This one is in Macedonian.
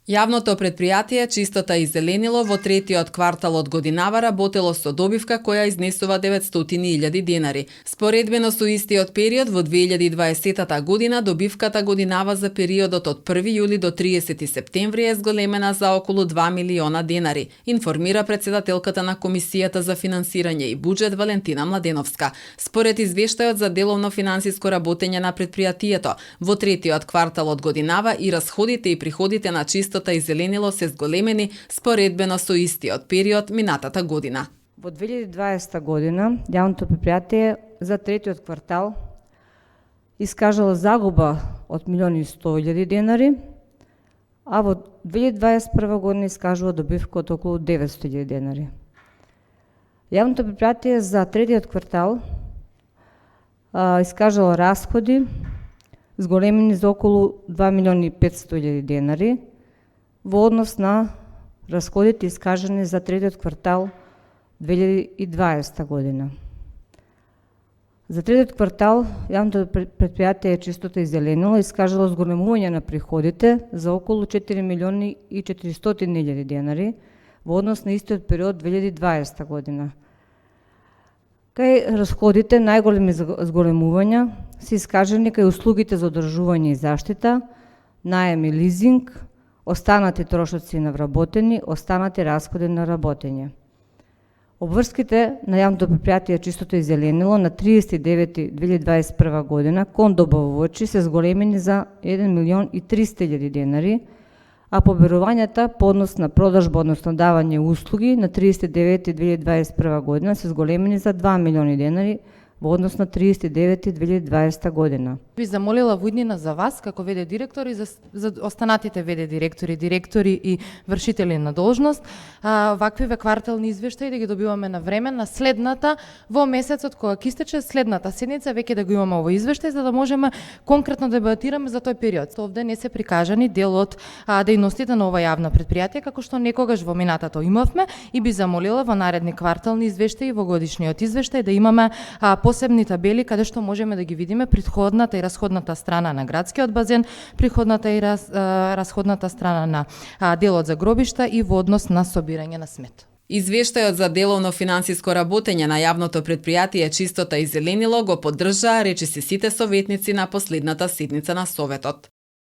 Јавното предпријатие Чистота и зеленило во третиот квартал од годинава работело со добивка која изнесува 900.000 денари. Споредбено со истиот период во 2020 година добивката годинава за периодот од 1 јули до 30 септември е зголемена за околу 2 милиона денари, информира претседателката на Комисијата за финансирање и буџет Валентина Младеновска. Според извештајот за деловно финансиско работење на предпријатието, во третиот квартал од годинава и расходите и приходите на Чистота и зеленило се зголемени споредбено со истиот период минатата година. Во 2020 година јавното предпријатие за третиот квартал искажало загуба од 1.100.000 денари, а во 2021 година искажува добивка од околу 900.000 денари. Јавното предпријатие за третиот квартал искажало расходи зголемени за околу 2.500.000 денари, во однос на расходите искажани за третиот квартал 2020 година. За третиот квартал јавното предпријатие Чистота и зеленило искажало зголемување на приходите за околу 4.400.000 денари во однос на истиот период 2020 година. Кај расходите најголеми зголемувања се искажани кај услугите за одржување и заштита, наем и лизинг, останати трошоци на вработени, останати расходи на работење. Обврските на јавното предпријатие Чистота и зеленило на 30.9.2021 година кон добавувачи се зголемени за 1.300.000 денари, а поберувањата по однос на продажба, односно давање услуги на 30.9.2021 година се зголемени за 2 милиони денари во однос на 30.9.2020 година. Би замолила во иднина за вас, како ВД директор и за останатите ВД директори и вршители на должност, ваквиве квартални извештаи да ги добиваме на време, на следната, во месецот кога ќе истече следната седница, веќе да го имаме овој извештај, за да можеме конкретно да дебатираме за тој период. Овде не се прикажани дел од дејностите на ова јавно предпријатие, како што некогаш во минатото имавме, и би замолила во наредни квартални извештаи во годишниот извештај да имаме посебни табели каде што можеме да ги видиме притходната и расходната страна на градскиот базен, приходната и расходната страна на делот за гробишта и во однос на собирање на смет. Извештајот за деловно финансиско работење на јавното предпријатие Чистота и зеленило го поддржаа речиси сите советници на последната седница на Советот.